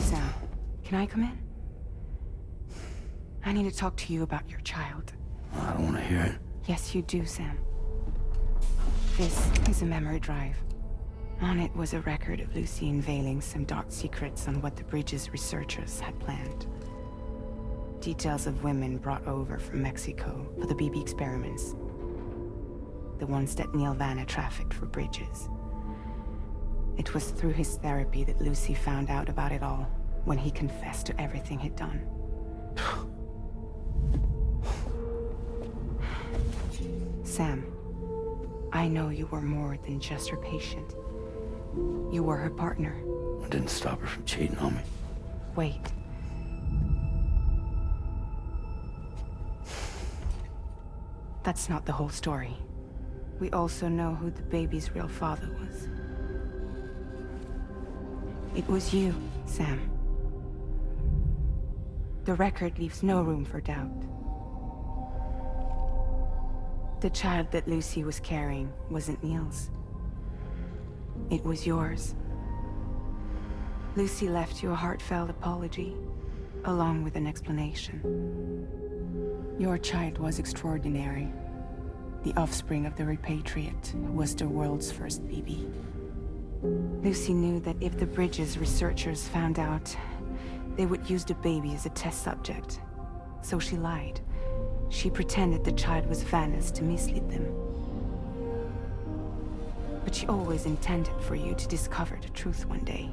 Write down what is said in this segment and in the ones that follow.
Hey, Sam. Can I come in? I need to talk to you about your child. I don't want to hear it. Yes, you do, Sam. This is a memory drive. On it was a record of Lucy unveiling some dark secrets on what the Bridge's researchers had planned. Details of women brought over from Mexico for the BB experiments. The ones that Neil Vanna trafficked for Bridges. It was through his therapy that Lucy found out about it all, when he confessed to everything he'd done. Sam, I know you were more than just her patient. You were her partner. I didn't stop her from cheating on me. Wait. That's not the whole story. We also know who the baby's real father was. It was you, Sam. The record leaves no room for doubt. The child that Lucy was carrying wasn't Neil's. It was yours. Lucy left you a heartfelt apology, along with an explanation. Your child was extraordinary. The offspring of the repatriate who was the world's first BB. Lucy knew that if the Bridges researchers found out, they would use the baby as a test subject. So she lied. She pretended the child was Vanna's to mislead them. But she always intended for you to discover the truth one day.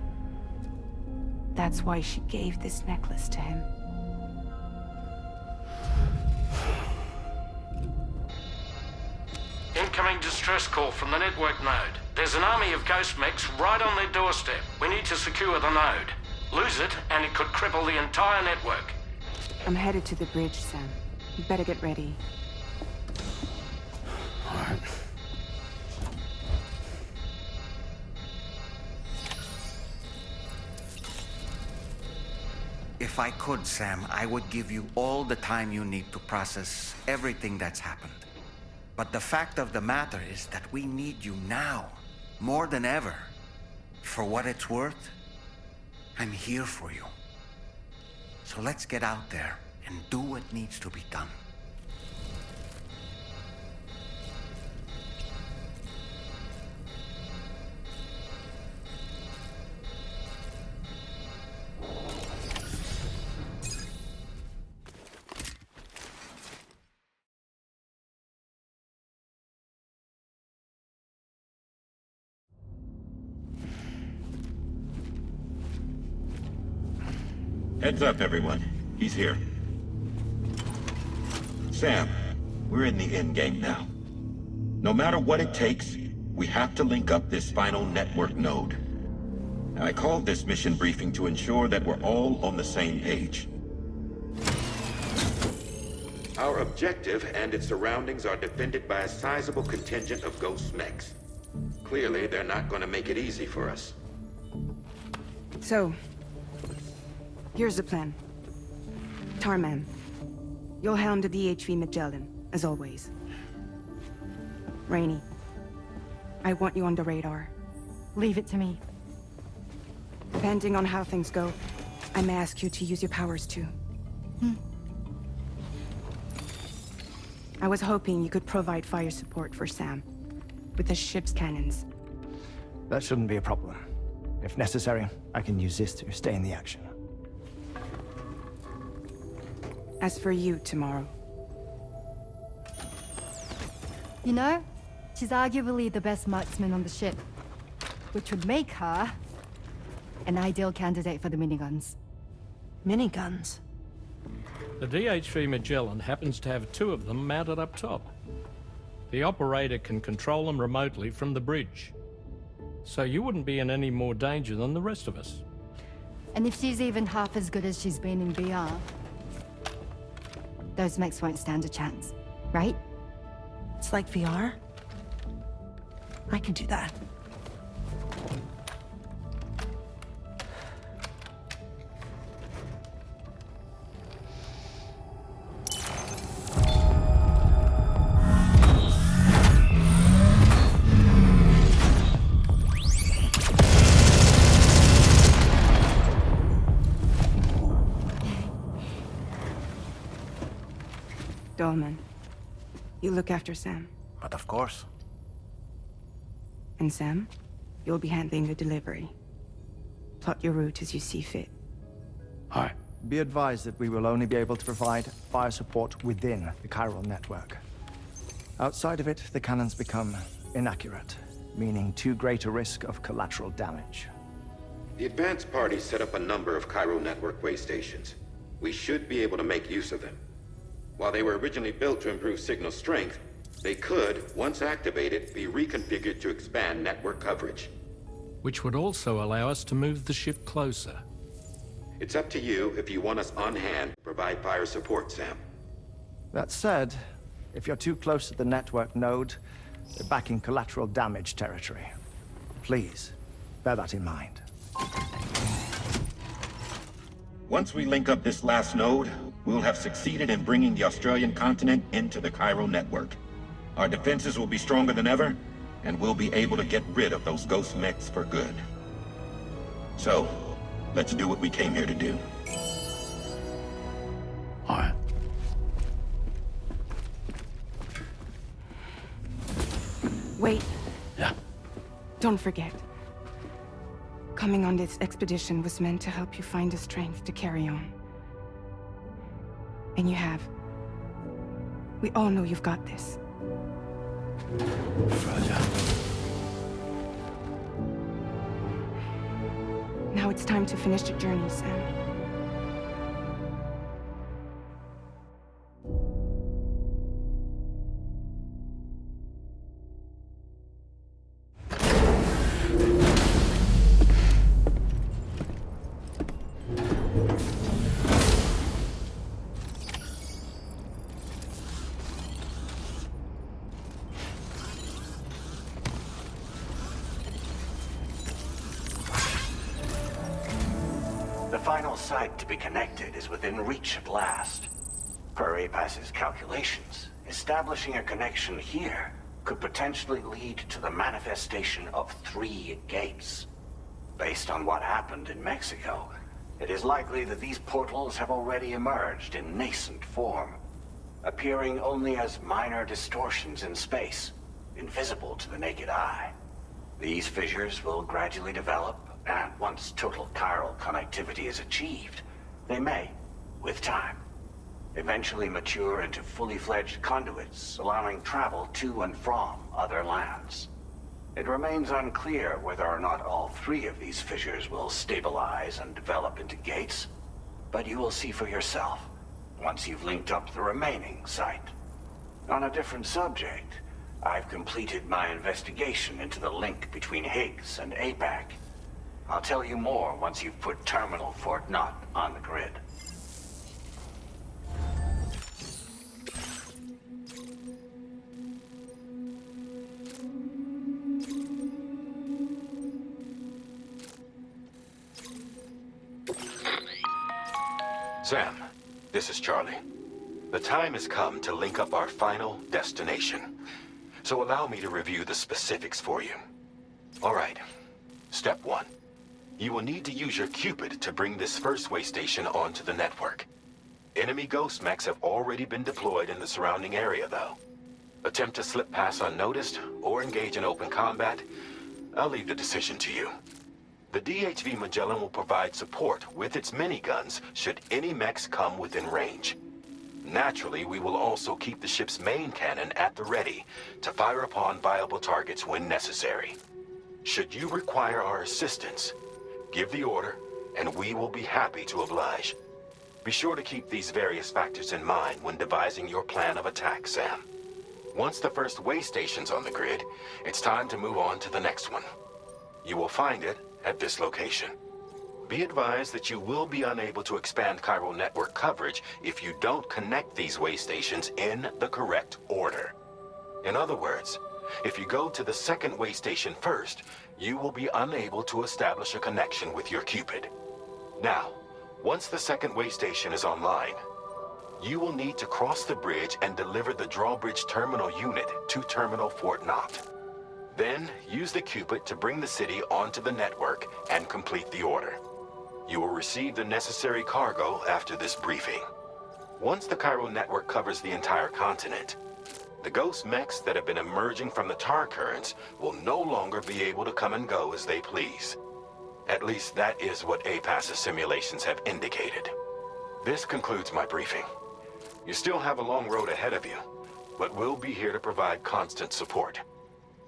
That's why she gave this necklace to him. Incoming distress call from the network node. There's an army of ghost mechs right on their doorstep. We need to secure the node. Lose it, and it could cripple the entire network. I'm headed to the bridge, Sam. You better get ready. All right. If I could, Sam, I would give you all the time you need to process everything that's happened. But the fact of the matter is that we need you now, more than ever. For what it's worth, I'm here for you. So let's get out there and do what needs to be done. Heads up, everyone. He's here. Sam, we're in the endgame now. No matter what it takes, we have to link up this final network node. Now, I called this mission briefing to ensure that we're all on the same page. Our objective and its surroundings are defended by a sizable contingent of ghost mechs. Clearly, they're not going to make it easy for us. So, here's the plan. Tarman, you'll helm the DHV Magellan, as always. Rainey, I want you on the radar. Leave it to me. Depending on how things go, I may ask you to use your powers too. I was hoping you could provide fire support for Sam, with the ship's cannons. That shouldn't be a problem. If necessary, I can use this to stay in the action. As for you, tomorrow. You know, she's arguably the best marksman on the ship, which would make her an ideal candidate for the miniguns. Miniguns? The DHV Magellan happens to have 2 of them mounted up top. The operator can control them remotely from the bridge. So you wouldn't be in any more danger than the rest of us. And if she's even half as good as she's been in VR, those mechs won't stand a chance, right? It's like VR? I can do that. Dolman, you look after Sam. But of course. And Sam, you'll be handling the delivery. Plot your route as you see fit. All right. Be advised that we will only be able to provide fire support within the chiral network. Outside of it, the cannons become inaccurate, meaning too great a risk of collateral damage. The advanced party set up a number of chiral network way stations. We should be able to make use of them. While they were originally built to improve signal strength, they could, once activated, be reconfigured to expand network coverage. Which would also allow us to move the ship closer. It's up to you if you want us on hand to provide fire support, Sam. That said, if you're too close to the network node, you're back in collateral damage territory. Please, bear that in mind. Once we link up this last node, we'll have succeeded in bringing the Australian continent into the chiral network. Our defenses will be stronger than ever, and we'll be able to get rid of those ghost mechs for good. So, let's do what we came here to do. All right. Wait, Yeah. don't forget. Coming on this expedition was meant to help you find the strength to carry on. And you have. We all know you've got this. Roger. Now it's time to finish the journey, Sam. The final site to be connected is within reach at last. Per APAS's calculations, establishing a connection here could potentially lead to the manifestation of 3 gates. Based on what happened in Mexico, it is likely that these portals have already emerged in nascent form, appearing only as minor distortions in space, invisible to the naked eye. These fissures will gradually develop, and once total chiral connectivity is achieved, they may, with time, eventually mature into fully fledged conduits, allowing travel to and from other lands. It remains unclear whether or not all 3 of these fissures will stabilize and develop into gates, but you will see for yourself once you've linked up the remaining site. On a different subject, I've completed my investigation into the link between Higgs and APAC. I'll tell you more once you've put Terminal Fort Knott on the grid. Sam, this is Charlie. The time has come to link up our final destination. So allow me to review the specifics for you. All right. Step 1. You will need to use your Cupid to bring this first way station onto the network. Enemy ghost mechs have already been deployed in the surrounding area, though. Attempt to slip past unnoticed or engage in open combat, I'll leave the decision to you. The DHV Magellan will provide support with its miniguns should any mechs come within range. Naturally, we will also keep the ship's main cannon at the ready to fire upon viable targets when necessary. Should you require our assistance, give the order, and we will be happy to oblige. Be sure to keep these various factors in mind when devising your plan of attack, Sam. Once the first way station's on the grid, it's time to move on to the next one. You will find it at this location. Be advised that you will be unable to expand chiral network coverage if you don't connect these way stations in the correct order. In other words, if you go to the second way station first, you will be unable to establish a connection with your Cupid. Now, once the second way station is online, you will need to cross the bridge and deliver the Drawbridge terminal unit to Terminal Fort Knott. Then, use the Cupid to bring the city onto the network and complete the order. You will receive the necessary cargo after this briefing. Once the chiral network covers the entire continent, the ghost mechs that have been emerging from the tar currents will no longer be able to come and go as they please. At least that is what APAS's simulations have indicated. This concludes my briefing. You still have a long road ahead of you, but we'll be here to provide constant support.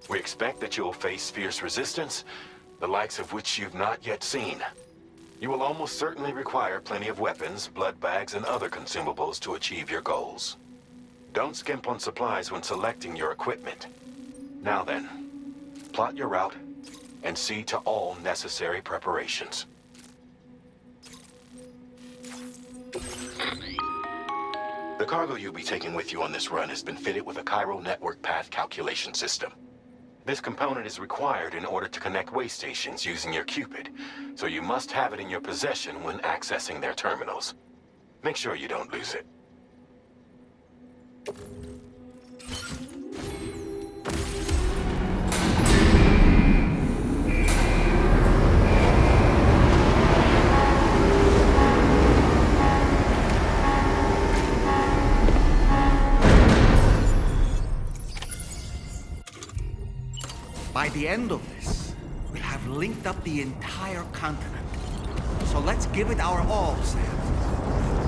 We expect that you'll face fierce resistance, the likes of which you've not yet seen. You will almost certainly require plenty of weapons, blood bags, and other consumables to achieve your goals. Don't skimp on supplies when selecting your equipment. Now then, plot your route and see to all necessary preparations. The cargo you'll be taking with you on this run has been fitted with a chiral network path calculation system. This component is required in order to connect way stations using your Cupid, so you must have it in your possession when accessing their terminals. Make sure you don't lose it. By the end of this, we'll have linked up the entire continent. So let's give it our all, Sam.